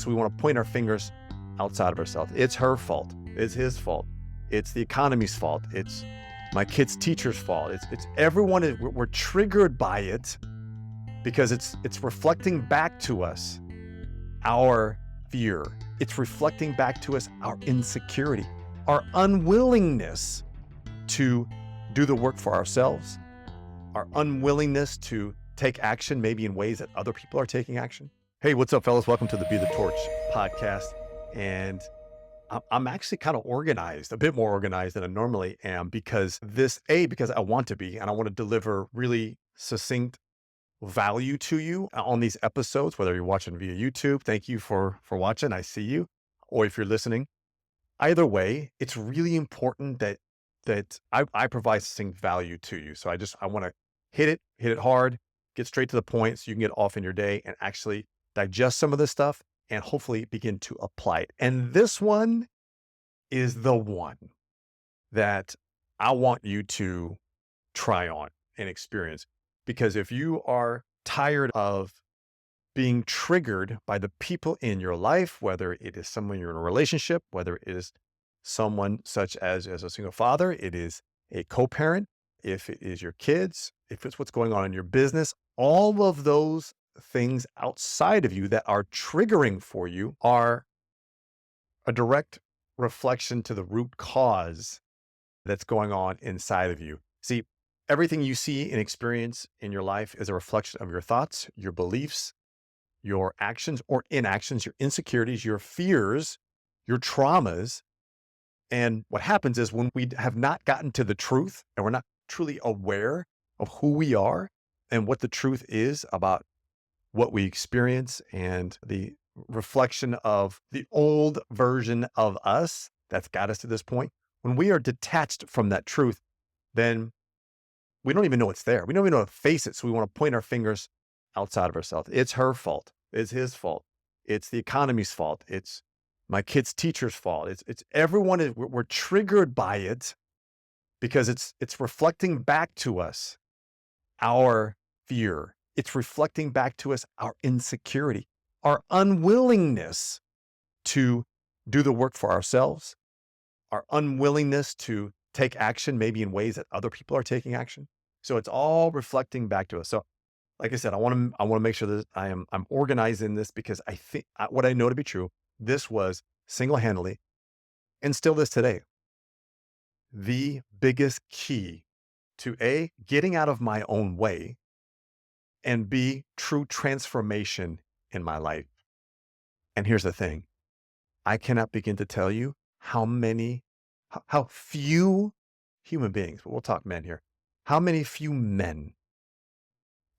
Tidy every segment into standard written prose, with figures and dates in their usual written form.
So we want to point our fingers outside of ourselves. It's her fault. It's his fault. It's the economy's fault. It's my kid's teacher's fault. It's everyone. We're triggered by it because it's reflecting back to us our fear. It's reflecting back to us our insecurity, our unwillingness to do the work for ourselves, our unwillingness to take action, maybe in ways that other people are taking action. Hey, what's up, fellas? Welcome to the Be the Torch podcast. And I'm actually kind of organized, a bit more organized than I normally am because because I want to be, and I want to deliver really succinct value to you on these episodes, whether you're watching via YouTube. Thank you for watching. I see you. Or if you're listening, either way, it's really important that I provide succinct value to you. So I want to hit it hard, get straight to the point so you can get off in your day and actually digest some of this stuff and hopefully begin to apply it. And this one is the one that I want you to try on and experience. Because if you are tired of being triggered by the people in your life, whether it is someone you're in a relationship, whether it is someone such as a single father, it is a co-parent, if it is your kids, if it's what's going on in your business, all of those things outside of you that are triggering for you are a direct reflection to the root cause that's going on inside of you. See, everything you see and experience in your life is a reflection of your thoughts, your beliefs, your actions or inactions, your insecurities, your fears, your traumas. And what happens is when we have not gotten to the truth and we're not truly aware of who we are and what the truth is about what we experience and the reflection of the old version of us that's got us to this point, when we are detached from that truth, then we don't even know it's there. We don't even know how to face it. So we want to point our fingers outside of ourselves. It's her fault. It's his fault. It's the economy's fault. It's my kid's teacher's fault. It's everyone. We're triggered by it because it's reflecting back to us our fear. It's reflecting back to us our insecurity, our unwillingness to do the work for ourselves, our unwillingness to take action, maybe in ways that other people are taking action. So it's all reflecting back to us. So like I said, I want to make sure that I'm organized in this because I think what I know to be true, this was single-handedly and still is today, the biggest key to A, getting out of my own way, and B, true transformation in my life. And here's the thing. I cannot begin to tell you how few human beings, but we'll talk men here, how many few men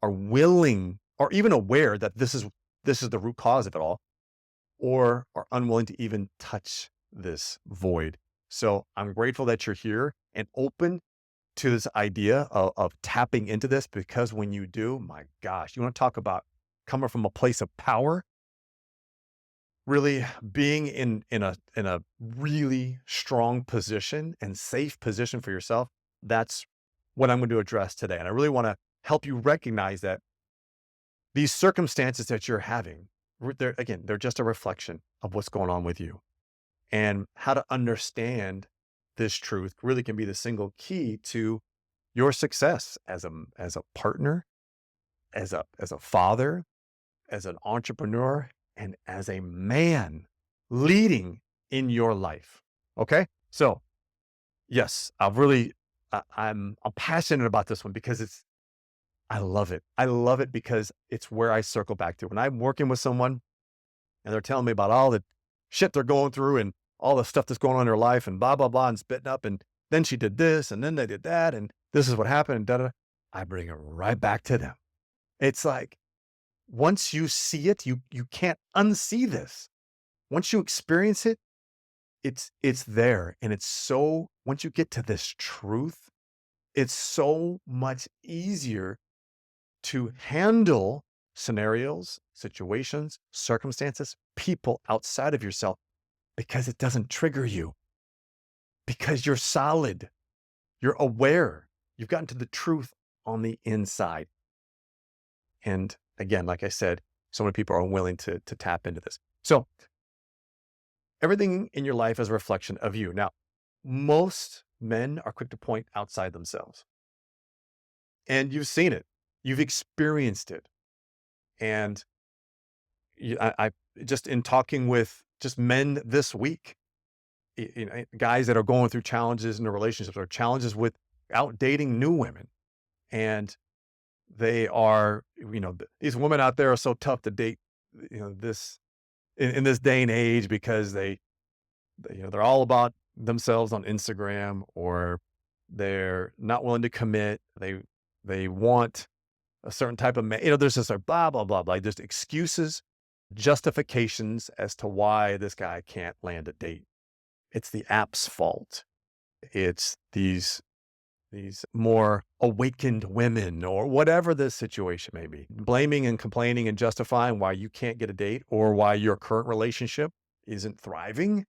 are willing or even aware that this is the root cause of it all, or are unwilling to even touch this void. So I'm grateful that you're here and open to this idea of tapping into this, because when you do, my gosh, you want to talk about coming from a place of power, really being in a really strong position and safe position for yourself. That's what I'm going to address today. And I really want to help you recognize that these circumstances that you're having, they're just a reflection of what's going on with you, and how to understand this truth really can be the single key to your success as a partner, as a father, as an entrepreneur, and as a man leading in your life. Okay. So yes, I'm passionate about this one because I love it. I love it because it's where I circle back to when I'm working with someone and they're telling me about all the shit they're going through and all the stuff that's going on in their life and blah, blah, blah, and spitting up. And then she did this and then they did that. And this is what happened. And da-da. I bring it right back to them. It's like, once you see it, you can't unsee this. Once you experience it, it's there. And once you get to this truth, it's so much easier to handle scenarios, situations, circumstances, people outside of yourself, because it doesn't trigger you, because you're solid, you're aware, you've gotten to the truth on the inside. And again, like I said, so many people are unwilling to tap into this. So everything in your life is a reflection of you. Now, most men are quick to point outside themselves, and you've seen it, you've experienced it. And I just in talking with just men this week, guys that are going through challenges in their relationships or challenges with out dating new women. And they are, these women out there are so tough to date, this in this day and age because they're all about themselves on Instagram, or they're not willing to commit. They want a certain type of man. There's just a blah, blah, blah, blah, just excuses, justifications as to why this guy can't land a date. It's the app's fault. It's these more awakened women, or whatever the situation may be, blaming and complaining and justifying why you can't get a date or why your current relationship isn't thriving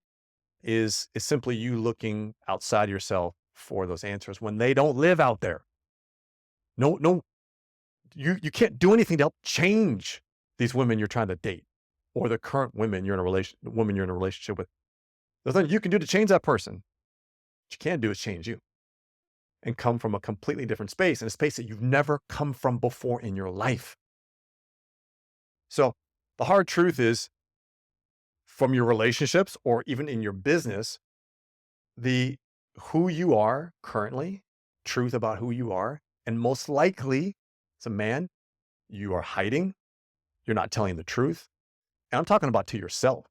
is simply you looking outside yourself for those answers when they don't live out there. No, you can't do anything to help change these women you're trying to date, or the current women woman you're in a relationship with. There's nothing you can do to change that person. What you can do is change you and come from a completely different space, and a space that you've never come from before in your life. So the hard truth is, from your relationships or even in your business, the who you are currently, truth about who you are, and most likely as a man, you are hiding, you're not telling the truth. And I'm talking about to yourself.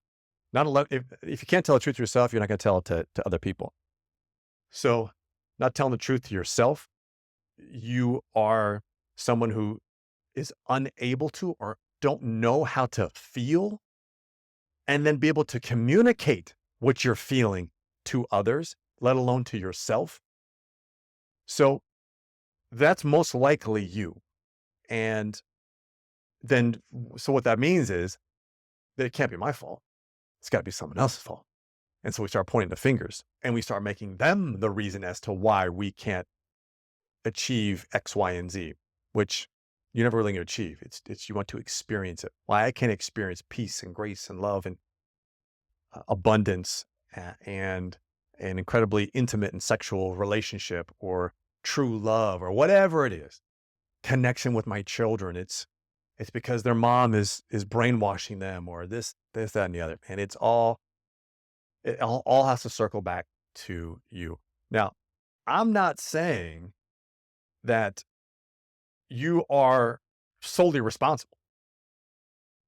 If you can't tell the truth to yourself, you're not going to tell it to other people. So not telling the truth to yourself, you are someone who is unable to or don't know how to feel and then be able to communicate what you're feeling to others, let alone to yourself. So that's most likely you. And then, so what that means is that it can't be my fault. It's got to be someone else's fault. And so we start pointing the fingers and we start making them the reason as to why we can't achieve X, Y, and Z, which you're never really going to achieve. It's you want to experience it. Why I can't experience peace and grace and love and abundance and an incredibly intimate and sexual relationship, or true love, or whatever it is, connection with my children. It's because their mom is brainwashing them, or this, that, and the other. And it all has to circle back to you. Now, I'm not saying that you are solely responsible,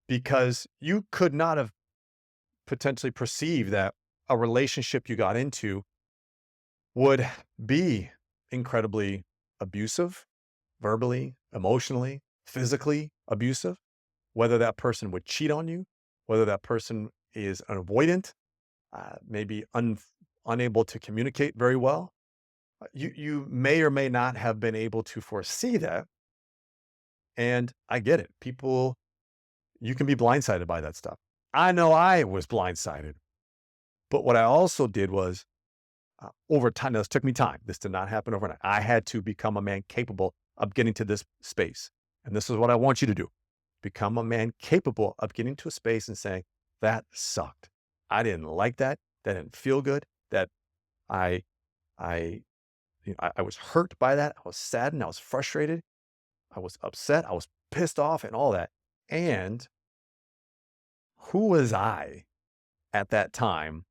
because you could not have potentially perceived that a relationship you got into would be incredibly abusive, verbally, emotionally, physically abusive, whether that person would cheat on you, whether that person is an avoidant, maybe unable to communicate very well. You may or may not have been able to foresee that. And I get it. You can be blindsided by that stuff. I know I was blindsided. But what I also did was, over time, now this took me time. This did not happen overnight. I had to become a man capable of getting to this space. And this is what I want you to do. Become a man capable of getting to a space and saying, that sucked. I didn't like that. That didn't feel good. That I, I, I was hurt by that. I was saddened. I was frustrated. I was upset. I was pissed off and all that. And who was I at that time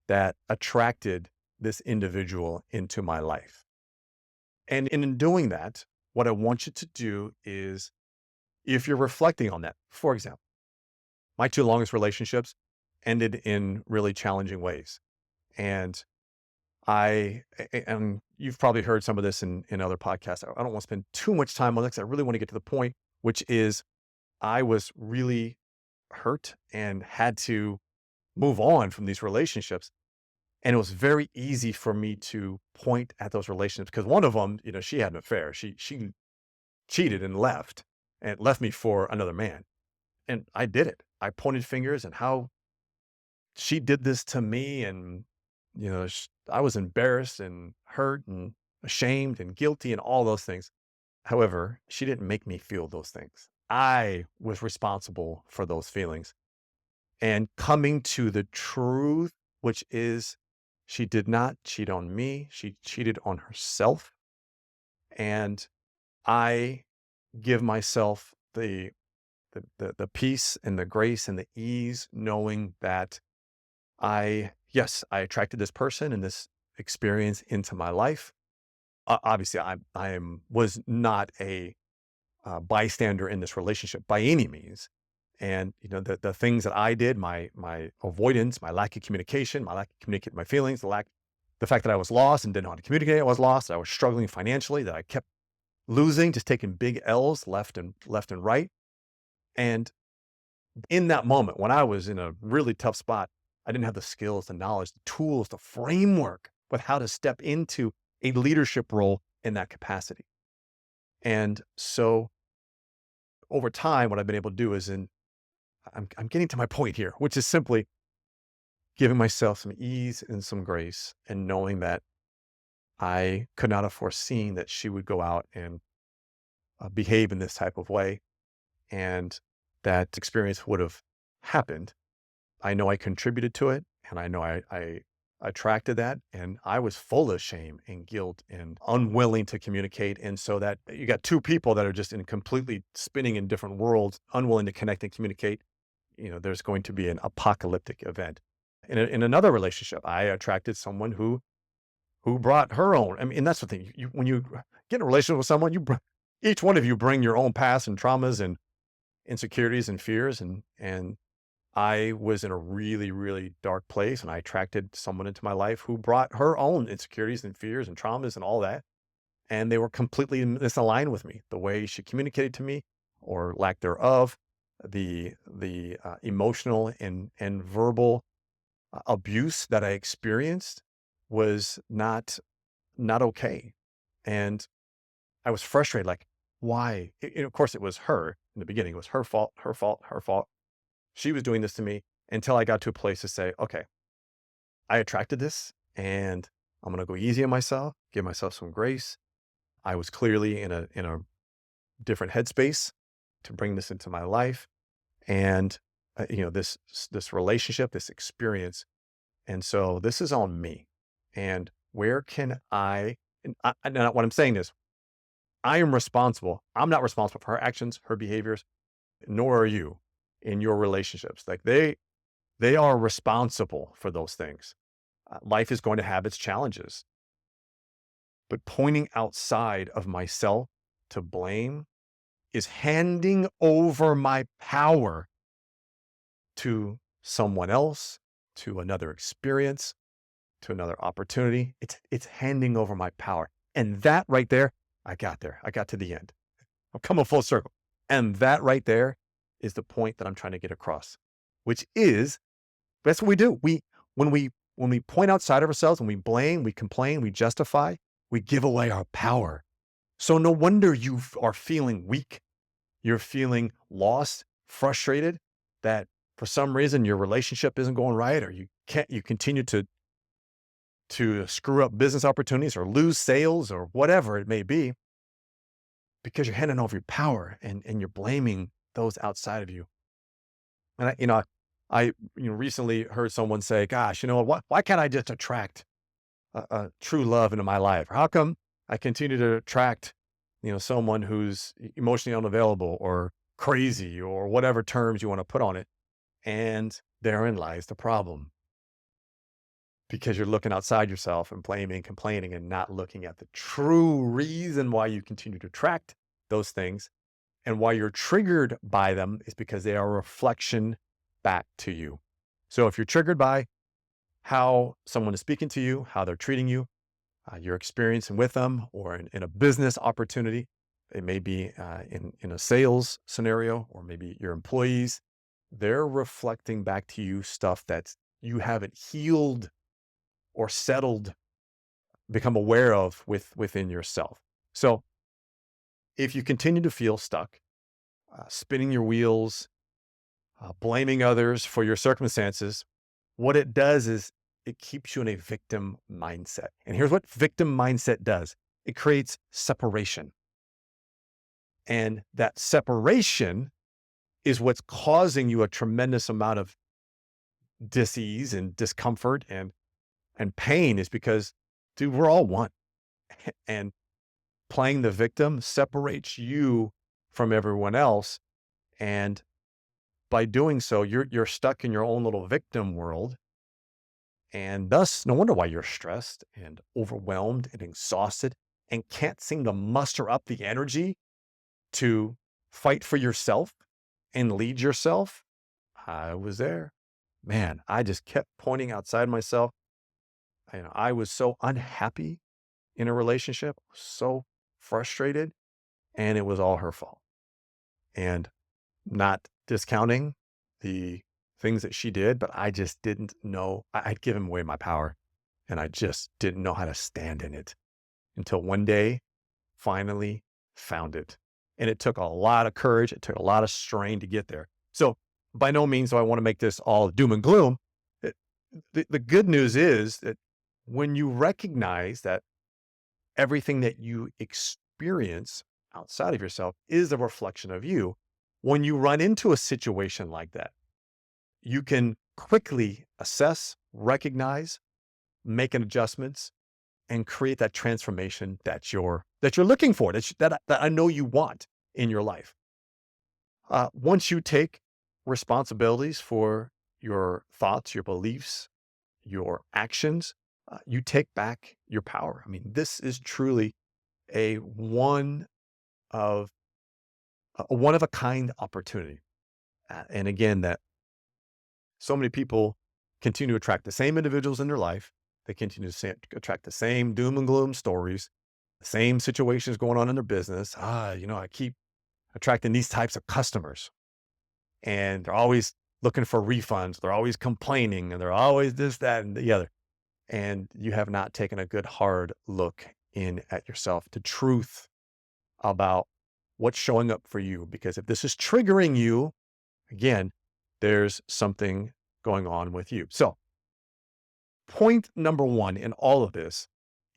that attracted this individual into my life? And in doing that, what I want you to do is, if you're reflecting on that, for example, my two longest relationships ended in really challenging ways. And and you've probably heard some of this in other podcasts. I don't want to spend too much time on this, 'cause I really want to get to the point, which is I was really hurt and had to move on from these relationships. And it was very easy for me to point at those relationships, because one of them, she had an affair. She cheated and left me for another man. And I did it. I pointed fingers and how she did this to me. And, I was embarrassed and hurt and ashamed and guilty and all those things. However, she didn't make me feel those things. I was responsible for those feelings. and coming to the truth, which is she did not cheat on me. She cheated on herself. And I give myself the peace and the grace and the ease, knowing that yes, I attracted this person and this experience into my life. Obviously, was not a bystander in this relationship by any means. And the things that I did, my avoidance, my lack of communication, my lack of communicating my feelings, the fact that I was lost and didn't know how to communicate, I was lost, I was struggling financially, that I kept losing, just taking big L's left and right. And in that moment, when I was in a really tough spot, I didn't have the skills, the knowledge, the tools, the framework with how to step into a leadership role in that capacity. And so over time, what I've been able to do is I'm getting to my point here, which is simply giving myself some ease and some grace and knowing that I could not have foreseen that she would go out and behave in this type of way, and that experience would have happened. I know I contributed to it, and I know I attracted that, and I was full of shame and guilt and unwilling to communicate. And so that you got two people that are just in completely spinning in different worlds, unwilling to connect and communicate. There's going to be an apocalyptic event. In another relationship, I attracted someone who brought her own. I mean, and that's the thing. When you get in a relationship with someone, each one of you bring your own past and traumas and insecurities and fears, and I was in a really, really dark place, and I attracted someone into my life who brought her own insecurities and fears and traumas and all that. And they were completely misaligned with me. The way she communicated to me, or lack thereof, the emotional and verbal abuse that I experienced was not okay. And I was frustrated, like, why? Of course, it was her in the beginning. It was her fault, her fault, her fault. She was doing this to me, until I got to a place to say, okay, I attracted this, and I'm going to go easy on myself, give myself some grace. I was clearly in a different headspace to bring this into my life. And, this relationship, this experience. And so this is on me. And where can and what I'm saying is, I am responsible. I'm not responsible for her actions, her behaviors, nor are you in your relationships. Like they are responsible for those things. Life is going to have its challenges, but pointing outside of myself to blame is handing over my power to someone else, to another experience, to another opportunity. It's handing over my power. And that right there, I got there. I got to the end. I'm coming full circle. And that right there is the point that I'm trying to get across, which is, that's what we do. When we point outside of ourselves, when we blame, we complain, we justify, we give away our power. So no wonder you are feeling weak. You're feeling lost, frustrated, that for some reason your relationship isn't going right, or you continue to screw up business opportunities or lose sales or whatever it may be, because you're handing over your power and you're blaming those outside of you. And I recently heard someone say, gosh, why can't I just attract a true love into my life? Or how come I continue to attract, someone who's emotionally unavailable or crazy or whatever terms you want to put on it? And therein lies the problem. Because you're looking outside yourself and blaming, complaining, and not looking at the true reason why you continue to attract those things, and why you're triggered by them is because they are a reflection back to you. So if you're triggered by how someone is speaking to you, how they're treating you, your experience with them, or in a business opportunity, it may be in a sales scenario, or maybe your employees, they're reflecting back to you stuff that you haven't healed or settled, become aware of within yourself. So if you continue to feel stuck, spinning your wheels, blaming others for your circumstances, what it does is it keeps you in a victim mindset. And here's what victim mindset does. It creates separation. And that separation is what's causing you a tremendous amount of dis-ease and discomfort and pain is because, dude, we're all one. And playing the victim separates you from everyone else. And by doing so, you're stuck in your own little victim world. And thus, no wonder why you're stressed and overwhelmed and exhausted and can't seem to muster up the energy to fight for yourself and lead yourself. I was there. Man, I just kept pointing outside myself. I was so unhappy in a relationship, so frustrated, and it was all her fault. And not discounting the things that she did, but I just didn't know. I'd given away my power, and I just didn't know how to stand in it until one day, finally found it. And it took a lot of courage. It took a lot of strain to get there. So by no means do I want to make this all doom and gloom. It- the good news is that when you recognize that everything that you experience outside of yourself is a reflection of you, when you run into a situation like that, you can quickly assess, recognize, make adjustments, and create that transformation that you're looking for, that I know you want in your life. Once you take responsibilities for your thoughts, your beliefs, your actions, you take back your power. I mean, this is truly a of a one of a kind opportunity. And again, that so many people continue to attract the same individuals in their life. They continue to attract the same doom and gloom stories, the same situations going on in their business. I keep attracting these types of customers, and they're always looking for refunds. They're always complaining, and they're always this, that, and the other. And you have not taken a good hard look in at yourself, to truth about what's showing up for you. Because if this is triggering you, again, there's something going on with you. So point number one in all of this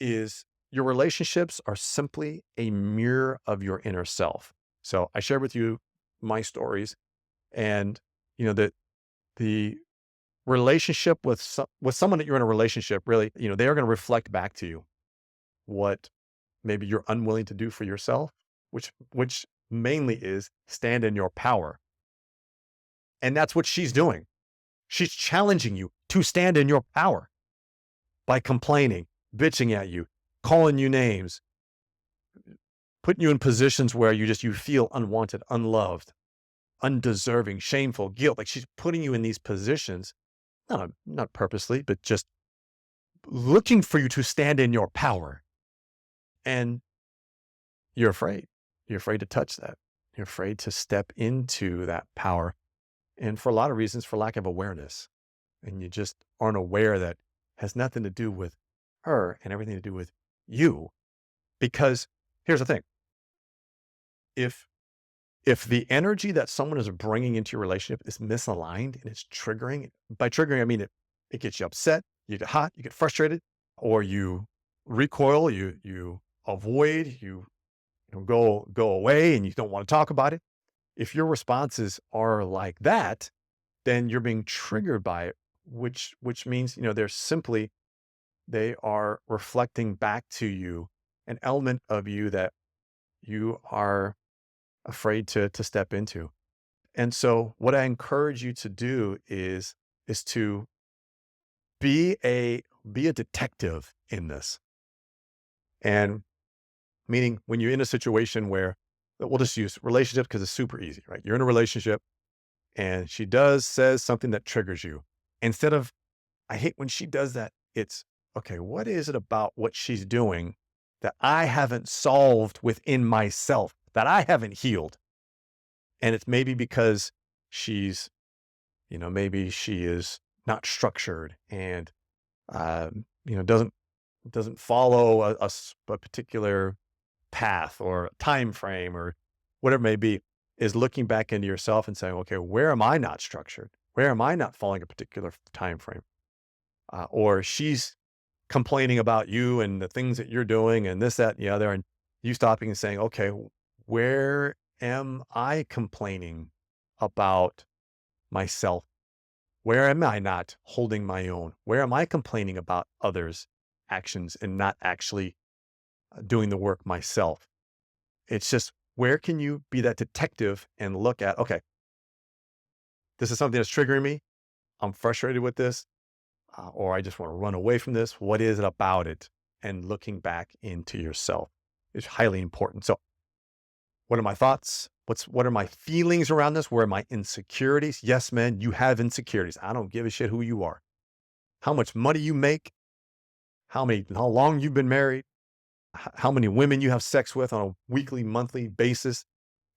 is your relationships are simply a mirror of your inner self. So I shared with you my stories, and that the relationship with someone that you're in a relationship, really, they are going to reflect back to you what maybe you're unwilling to do for yourself, which mainly is stand in your power. And that's what she's doing. She's challenging you to stand in your power by complaining, bitching at you, calling you names, putting you in positions where you feel unwanted, unloved, undeserving, shameful, guilt. Like, she's putting you in these positions, not purposely, but just looking for you to stand in your power. And you're afraid. You're afraid to touch that. You're afraid to step into that power. And for a lot of reasons, for lack of awareness. And you just aren't aware that has nothing to do with her and everything to do with you. Because here's the thing. If the energy that someone is bringing into your relationship is misaligned and it's triggering, by triggering, I mean it gets you upset, you get hot, you get frustrated, or you recoil, you avoid, you go away and you don't want to talk about it. If your responses are like that, then you're being triggered by it, which means, they are reflecting back to you an element of you that you are afraid to step into. And so what I encourage you to do is to be a detective in this. And meaning, when you're in a situation where, we'll just use relationship because it's super easy, right? You're in a relationship and she says something that triggers you. Instead of, I hate when she does that, it's, okay, what is it about what she's doing that I haven't solved within myself, that I haven't healed? And it's maybe because she's, maybe she is not structured and, doesn't follow a particular path or time frame or whatever it may be, is looking back into yourself and saying, okay, where am I not structured? Where am I not following a particular time frame? Or she's complaining about you and the things that you're doing and this, that, and the other. And you stopping and saying, okay, where am I complaining about myself? Where am I not holding my own? Where am I complaining about others' actions and not actually doing the work myself? It's just, where can you be that detective and look at, okay, this is something that's triggering me. I'm frustrated with this, or I just want to run away from this. What is it about it? And looking back into yourself is highly important. So, what are my thoughts? What are my feelings around this? Where are my insecurities? Yes, man, you have insecurities. I don't give a shit who you are, how much money you make, how long you've been married, how many women you have sex with on a weekly, monthly basis.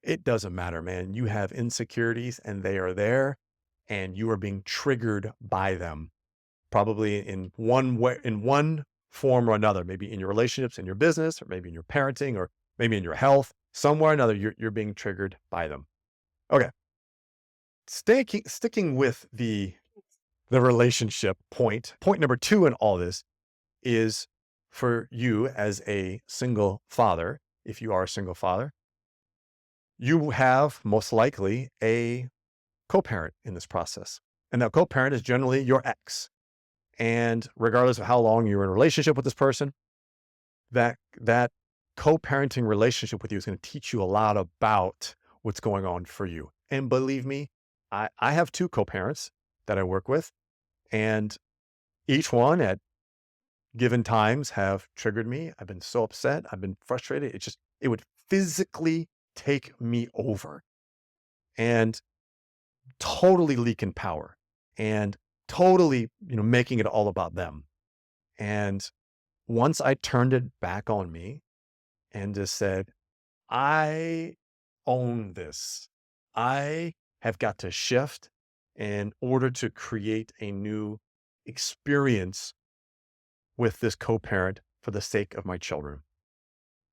It doesn't matter, man. You have insecurities and they are there and you are being triggered by them, probably in one way, in one form or another, maybe in your relationships, in your business, or maybe in your parenting, or maybe in your health, somewhere or another, you're being triggered by them. Okay. Sticking with the relationship point. Point number 2 in all this is for you as a single father. If you are a single father, you have most likely a co-parent in this process. And that co-parent is generally your ex. And regardless of how long you're in a relationship with this person, that co-parenting relationship with you is going to teach you a lot about what's going on for you. And believe me, I have 2 co-parents that I work with, and each one at given times have triggered me. I've been so upset. I've been frustrated. It would physically take me over and totally leaking power and totally, making it all about them. And once I turned it back on me and just said, I own this. I have got to shift in order to create a new experience with this co-parent for the sake of my children.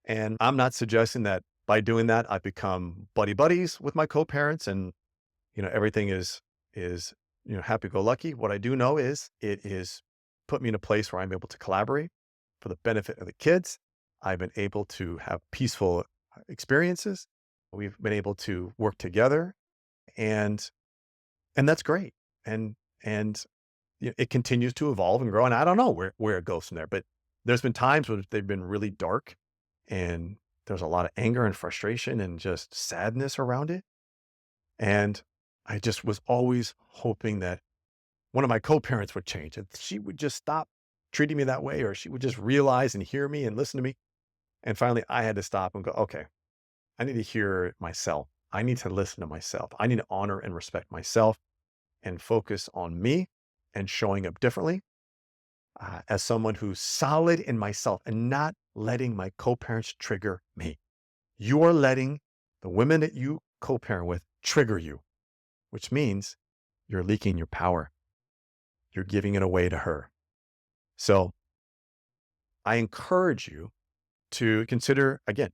And I'm not suggesting that by doing that, I've become buddy buddies with my co-parents and, everything is, happy-go-lucky. What I do know is it is put me in a place where I'm able to collaborate for the benefit of the kids. I've been able to have peaceful experiences. We've been able to work together and that's great. And it continues to evolve and grow. And I don't know where it goes from there, but there's been times when they've been really dark and there's a lot of anger and frustration and just sadness around it. And I just was always hoping that one of my co-parents would change and she would just stop treating me that way, or she would just realize and hear me and listen to me. And finally I had to stop and go, okay, I need to hear myself. I need to listen to myself. I need to honor and respect myself and focus on me and showing up differently as someone who's solid in myself and not letting my co-parents trigger me. You are letting the women that you co-parent with trigger you, which means you're leaking your power. You're giving it away to her. So I encourage you to consider, again,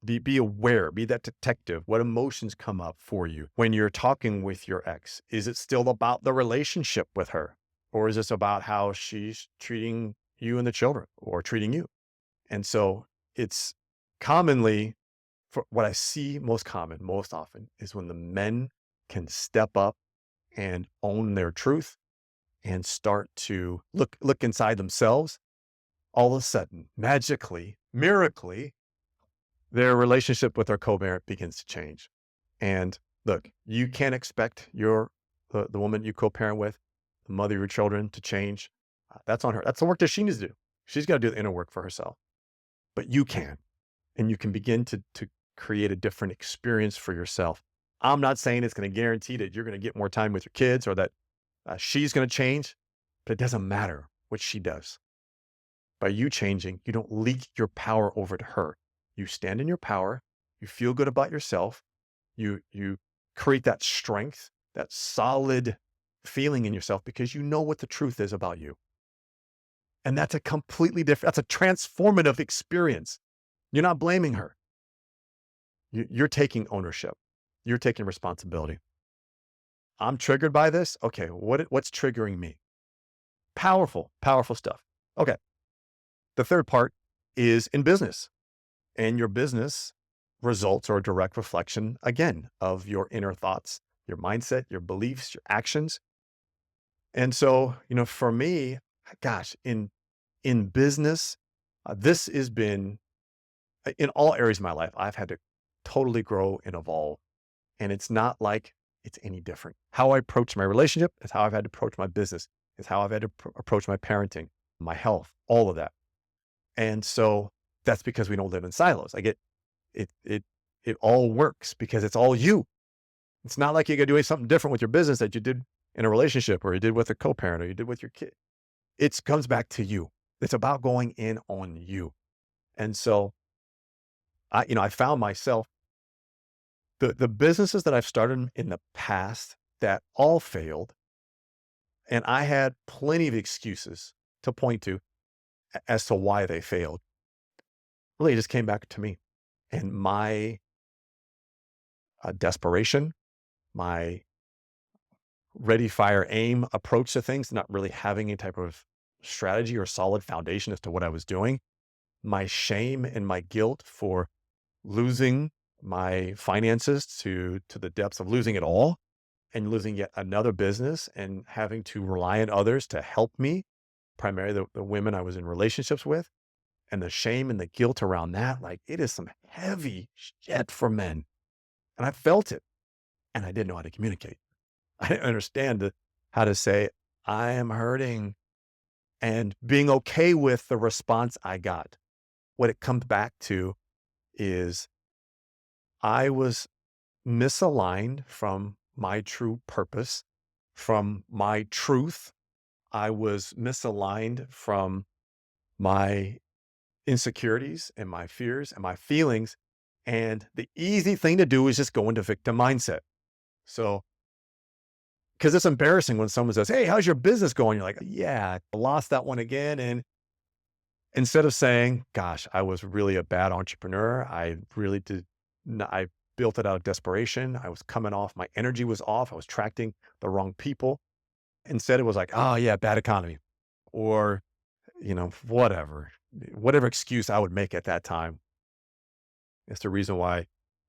be aware, be that detective. What emotions come up for you when you're talking with your ex? Is it still about the relationship with her? Or is this about how she's treating you and the children or treating you? And so it's commonly, for what I see most often is when the men can step up and own their truth and start to look inside themselves. All of a sudden, magically, miraculously, their relationship with their co-parent begins to change. And look, you can't expect the woman you co-parent with, the mother of your children, to change. That's on her. That's the work that she needs to do. She's got to do the inner work for herself. But you can, and you can begin to create a different experience for yourself. I'm not saying it's going to guarantee that you're going to get more time with your kids or that she's going to change, but it doesn't matter what she does. By you changing, you don't leak your power over to her. You stand in your power. You feel good about yourself. You create that strength, that solid feeling in yourself because you know what the truth is about you. And that's a completely different, that's a transformative experience. You're not blaming her. You're taking ownership. You're taking responsibility. I'm triggered by this. Okay, what's triggering me? Powerful, powerful stuff. Okay. The third part is in business. And your business results are a direct reflection, again, of your inner thoughts, your mindset, your beliefs, your actions. And so, for me, gosh, in business, this has been in all areas of my life, I've had to totally grow and evolve. And it's not like it's any different. How I approach my relationship is how I've had to approach my business, is how I've had to approach my parenting, my health, all of that. And so that's because we don't live in silos. I get it, it all works because it's all you. It's not like you got to do something different with your business that you did in a relationship or you did with a co-parent or you did with your kid. It comes back to you. It's about going in on you. And so I found myself the businesses that I've started in the past that all failed, and I had plenty of excuses to point to as to why they failed. Really, it just came back to me and my desperation, my ready, fire, aim approach to things, not really having any type of strategy or solid foundation as to what I was doing, my shame and my guilt for losing my finances to the depths of losing it all and losing yet another business and having to rely on others to help me, primarily the women I was in relationships with, and the shame and the guilt around that. Like it is some heavy shit for men. And I felt it and I didn't know how to communicate. I didn't understand how to say, I am hurting and being okay with the response I got. What it comes back to is I was misaligned from my true purpose, from my truth. I was misaligned from my insecurities and my fears and my feelings. And the easy thing to do is just go into victim mindset. So, because it's embarrassing when someone says, hey, how's your business going? You're like, yeah, I lost that one again. And instead of saying, gosh, I was really a bad entrepreneur. I really did. I built it out of desperation. I was coming off. My energy was off. I was attracting the wrong people. Instead, it was like, oh yeah, bad economy or, whatever excuse I would make at that time. It's the reason why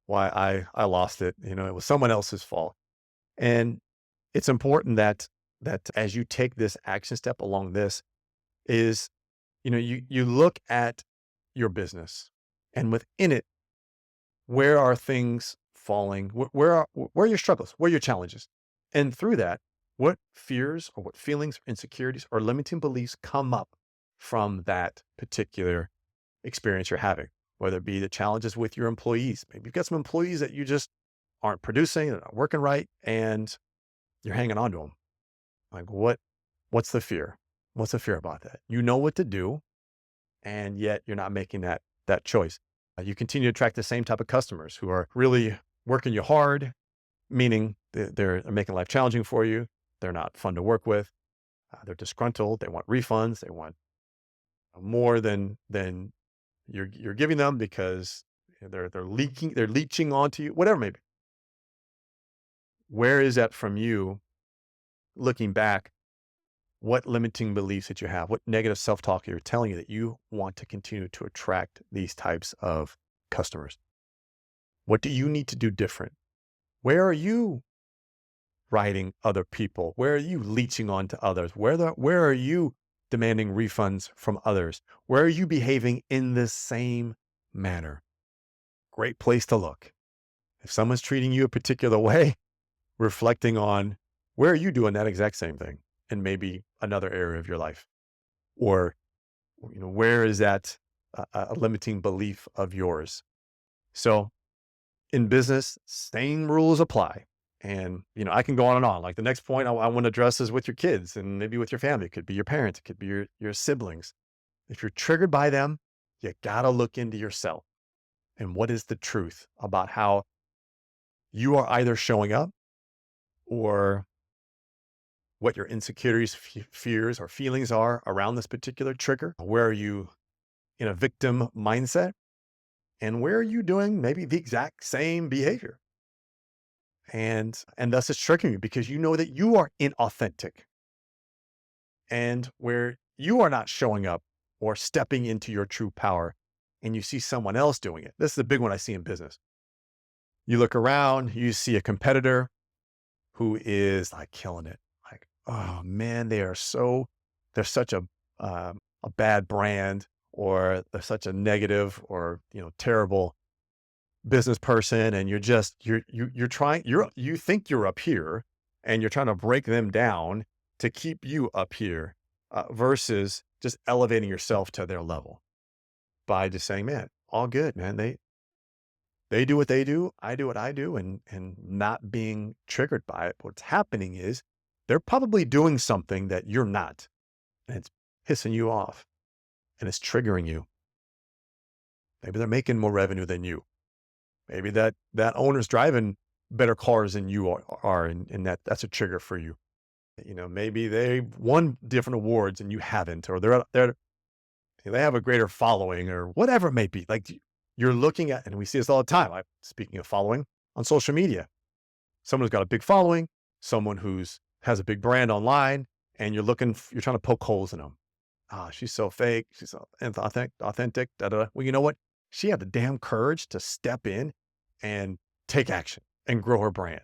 I lost it. It was someone else's fault. And it's important that as you take this action step along this is, you look at your business and within it, where are things falling? Where are your struggles? Where are your challenges? And through that, what fears or what feelings, insecurities, or limiting beliefs come up from that particular experience you're having, whether it be the challenges with your employees. Maybe you've got some employees that you just aren't producing, they're not working right, and you're hanging on to them. Like what's the fear? What's the fear about that? You know what to do, and yet you're not making that choice. You continue to attract the same type of customers who are really working you hard, meaning they're making life challenging for you. They're not fun to work with. They're disgruntled. They want refunds. They want more than you're giving them because they're leeching onto you, whatever it may be. Where is that from you looking back? What limiting beliefs that you have, what negative self-talk you're telling you that you want to continue to attract these types of customers? What do you need to do different? Where are you writing other people? Where are you leeching on to others? Where are you demanding refunds from others? Where are you behaving in the same manner? Great place to look. If someone's treating you a particular way, reflecting on where are you doing that exact same thing in maybe another area of your life? Or, where is that a limiting belief of yours? So in business, same rules apply. And, I can go on and on. Like the next point I want to address is with your kids and maybe with your family. It could be your parents. It could be your siblings. If you're triggered by them, you got to look into yourself. And what is the truth about how you are either showing up or what your insecurities, fears, or feelings are around this particular trigger? Where are you in a victim mindset? And where are you doing maybe the exact same behavior? And thus it's triggering you because you know that you are inauthentic and where you are not showing up or stepping into your true power and you see someone else doing it. This is the big one I see in business. You look around, you see a competitor who is like killing it. Like, oh man, they're such a bad brand, or they're such a negative or, terrible business person. And you're trying, you think you're up here and you're trying to break them down to keep you up here, versus just elevating yourself to their level by just saying, man, all good, man. They do what they do, I do what I do, and not being triggered by it. What's happening is they're probably doing something that you're not, and it's pissing you off and it's triggering you. Maybe they're making more revenue than you. Maybe that owner's driving better cars than you are, and that's a trigger for you. Maybe they won different awards and you haven't, or they have a greater following or whatever it may be. Like, you're looking at, and we see this all the time. Speaking of following on social media, someone who's got a big following, someone has a big brand online, and you're trying to poke holes in them. Ah, she's so fake. She's so authentic. Da, da, da. Well, you know what? She had the damn courage to step in and take action and grow her brand.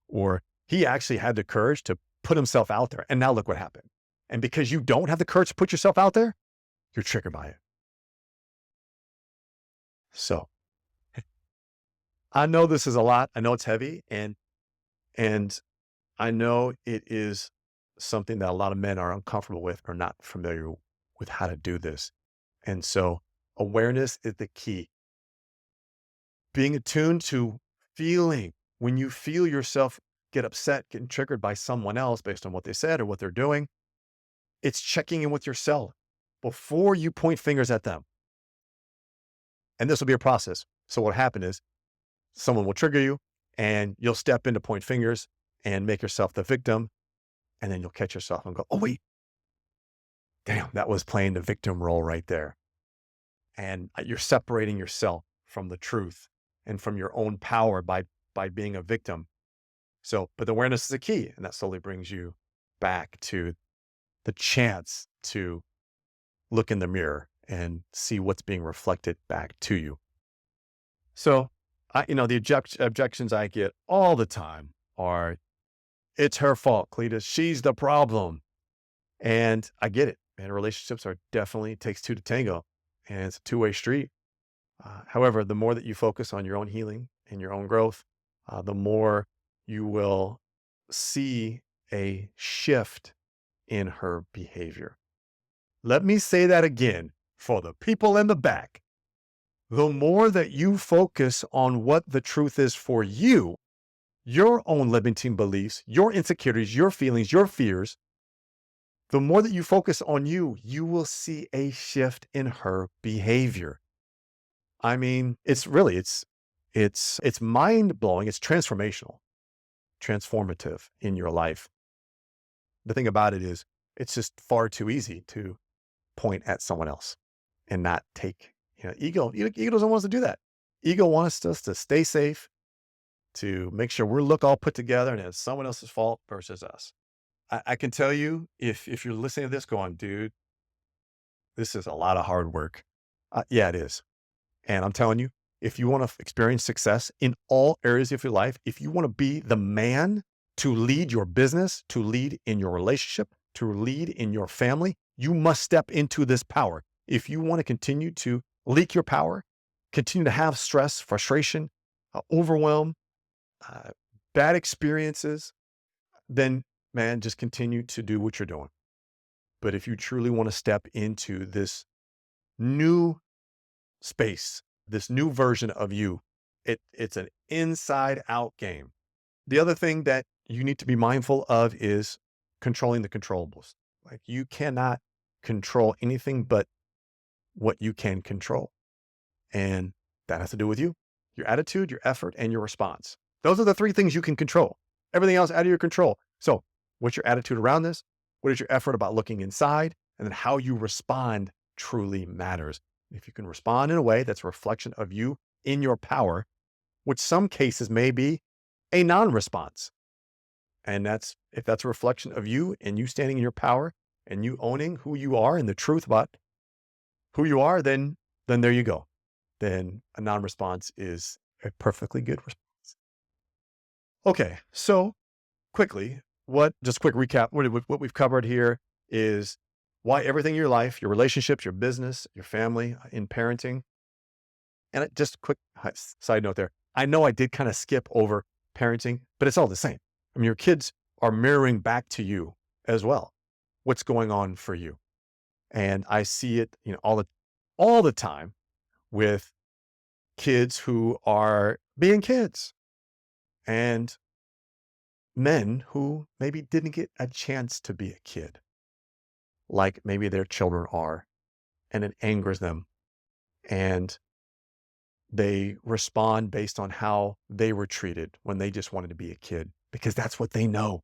Or he actually had the courage to put himself out there. And now look what happened. And because you don't have the courage to put yourself out there, you're triggered by it. So I know this is a lot. I know it's heavy, and I know it is something that a lot of men are uncomfortable with or not familiar with how to do this. And so awareness is the key. Being attuned to feeling when you feel yourself get upset, getting triggered by someone else based on what they said or what they're doing, it's checking in with yourself before you point fingers at them. And this will be a process. So what happened is someone will trigger you and you'll step in to point fingers and make yourself the victim. And then you'll catch yourself and go, oh, wait, damn, that was playing the victim role right there. And you're separating yourself from the truth and from your own power by being a victim. So, but awareness is the key. And that slowly brings you back to the chance to look in the mirror and see what's being reflected back to you. So, the objections I get all the time are, it's her fault, Cletus. She's the problem. And I get it. And relationships takes two to tango, and it's a two-way street. However, the more that you focus on your own healing and your own growth, the more you will see a shift in her behavior. Let me say that again for the people in the back. The more that you focus on what the truth is for you, your own limiting beliefs, your insecurities, your feelings, your fears, the more that you focus on you, you will see a shift in her behavior. I mean, it's mind-blowing. It's transformational, transformative in your life. The thing about it is, it's just far too easy to point at someone else and not take, ego doesn't want us to do that. Ego wants us to stay safe, to make sure we look all put together and it's someone else's fault versus us. I can tell you, if you're listening to this going, dude, this is a lot of hard work. Yeah, it is. And I'm telling you, if you want to experience success in all areas of your life, if you want to be the man to lead your business, to lead in your relationship, to lead in your family, you must step into this power. If you want to continue to leak your power, continue to have stress, frustration, overwhelm, bad experiences, then, man, just continue to do what you're doing. But if you truly want to step into this new space, this new version of you, it's an inside out game. The other thing that you need to be mindful of is controlling the controllables. Like, you cannot control anything but what you can control. And that has to do with you, your attitude, your effort, and your response. Those are the three things you can control. Everything else out of your control. So what's your attitude around this? What is your effort about looking inside? And then how you respond truly matters. If you can respond in a way that's a reflection of you in your power, which some cases may be a non-response. And if that's a reflection of you and you standing in your power and you owning who you are and the truth about who you are, then there you go. Then a non-response is a perfectly good response. Okay, so quickly, just a quick recap, what we've covered here is why everything in your life, your relationships, your business, your family, in parenting. And just a quick side note there. I know I did kind of skip over parenting, but it's all the same. I mean, your kids are mirroring back to you as well. What's going on for you? And I see it, all the time with kids who are being kids and men who maybe didn't get a chance to be a kid, like maybe their children are, and it angers them. And they respond based on how they were treated when they just wanted to be a kid, because that's what they know.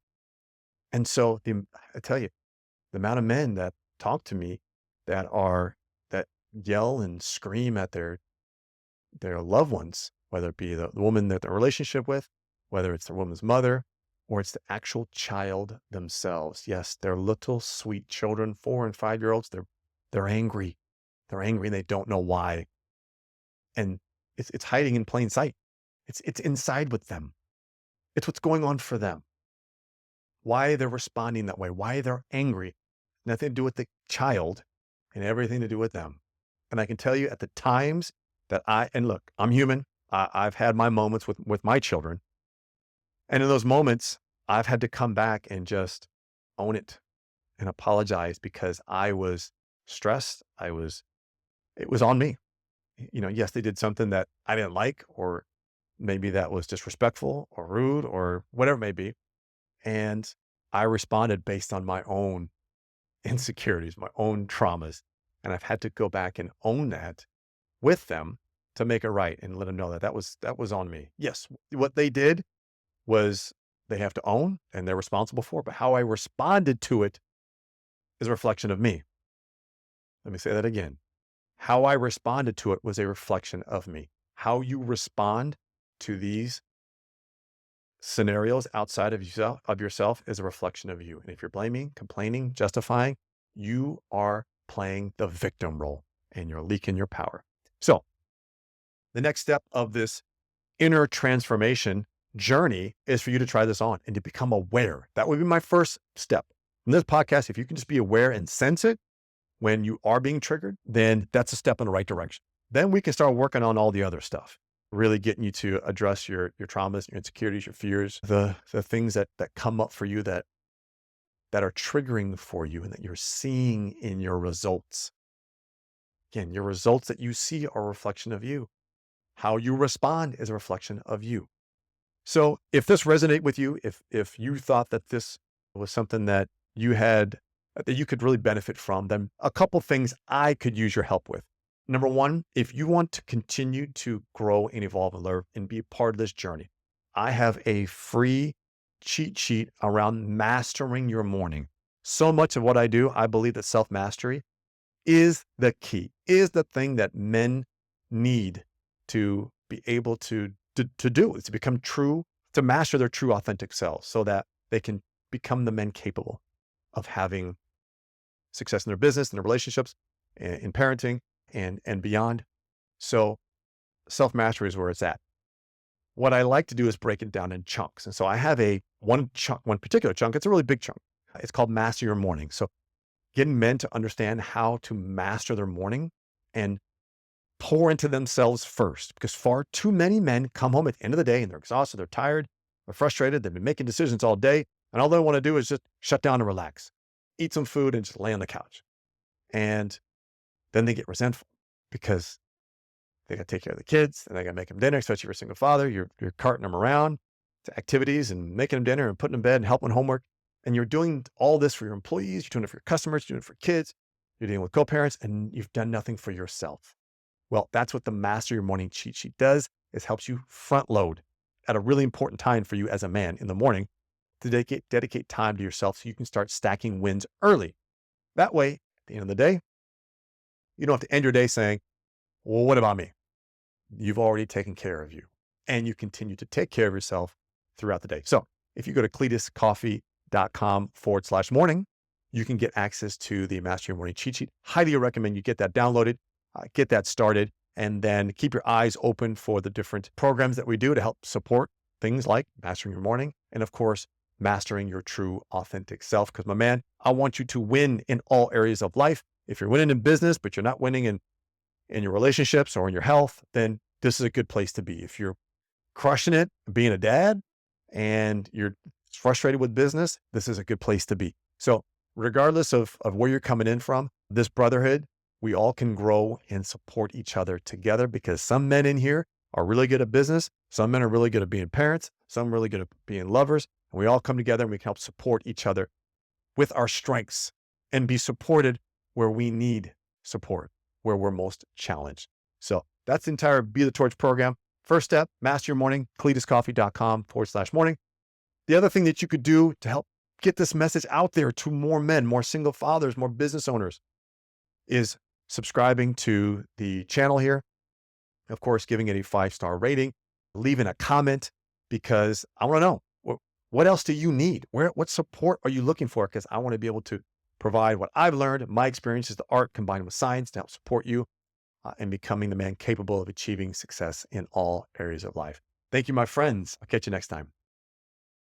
And so I tell you, the amount of men that talk to me that yell and scream at their loved ones, whether it be the woman that they're in a relationship with, whether it's the woman's mother, or it's the actual child themselves. Yes, they're little sweet children, 4 and 5-year-olds. They're angry. They're angry and they don't know why. And it's hiding in plain sight. It's inside with them. It's what's going on for them. Why they're responding that way, why they're angry. Nothing to do with the child and everything to do with them. And I can tell you at the times that and look, I'm human. I've had my moments with my children. And in those moments, I've had to come back and just own it and apologize because I was stressed. It was on me. Yes, they did something that I didn't like, or maybe that was disrespectful or rude or whatever it may be. And I responded based on my own insecurities, my own traumas. And I've had to go back and own that with them to make it right and let them know that was on me. Yes, what they did was they have to own and they're responsible for, but how I responded to it is a reflection of me. Let me say that again. How I responded to it was a reflection of me. How you respond to these scenarios outside of yourself is a reflection of you. And if you're blaming, complaining, justifying, you are playing the victim role and you're leaking your power. So the next step of this inner transformation journey is for you to try this on and to become aware. That would be my first step. In this podcast, if you can just be aware and sense it when you are being triggered, then that's a step in the right direction. Then we can start working on all the other stuff, really getting you to address your traumas, your insecurities, your fears, the things that come up for you that are triggering for you and that you're seeing in your results. Again, your results that you see are a reflection of you. How you respond is a reflection of you. So if this resonated with you, if you thought that this was something that that you could really benefit from, then a couple things I could use your help with. Number one, if you want to continue to grow and evolve and learn and be a part of this journey, I have a free cheat sheet around mastering your morning. So much of what I do, I believe that self-mastery is the key, is the thing that men need to be able to do, is to become true, to master their true authentic selves so that they can become the men capable of having success in their business, in their relationships, in parenting, and beyond. So self-mastery is where it's at. What I like to do is break it down in chunks. And so I have one particular chunk. It's a really big chunk. It's called Master Your Morning. So getting men to understand how to master their morning and pour into themselves first, because far too many men come home at the end of the day and they're exhausted, they're tired, they're frustrated, they've been making decisions all day, and all they want to do is just shut down and relax, eat some food and just lay on the couch. And then they get resentful because they got to take care of the kids and they got to make them dinner, especially if you're a single father. You're carting them around to activities and making them dinner and putting them in bed and helping homework. And you're doing all this for your employees, you're doing it for your customers, you're doing it for kids, you're dealing with co-parents, and you've done nothing for yourself. Well, that's what the Master Your Morning cheat sheet does, is helps you front load at a really important time for you as a man in the morning to dedicate time to yourself so you can start stacking wins early. That way, at the end of the day, you don't have to end your day saying, well, what about me? You've already taken care of you, and you continue to take care of yourself throughout the day. So if you go to cletuscoffey.com/morning, you can get access to the Master Your Morning cheat sheet. Highly recommend you get that downloaded, get that started, and then keep your eyes open for the different programs that we do to help support things like Mastering Your Morning. And of course, mastering your true authentic self. Because my man, I want you to win in all areas of life. If you're winning in business, but you're not winning in your relationships or in your health, then this is a good place to be. If you're crushing it, being a dad, and you're frustrated with business, this is a good place to be. So regardless of where you're coming in from, this brotherhood, we all can grow and support each other together, because some men in here are really good at business. Some men are really good at being parents. Some really good at being lovers. And we all come together and we can help support each other with our strengths and be supported where we need support, where we're most challenged. So that's the entire Be the Torch program. First step, master your morning, cletuscoffey.com/morning. The other thing that you could do to help get this message out there to more men, more single fathers, more business owners, is subscribing to the channel here. Of course, giving it a 5-star rating, leaving a comment, because I want to know, what else do you need? What support are you looking for? Because I want to be able to provide what I've learned, my experiences, the art combined with science, to help support you in becoming the man capable of achieving success in all areas of life. Thank you, my friends. I'll catch you next time.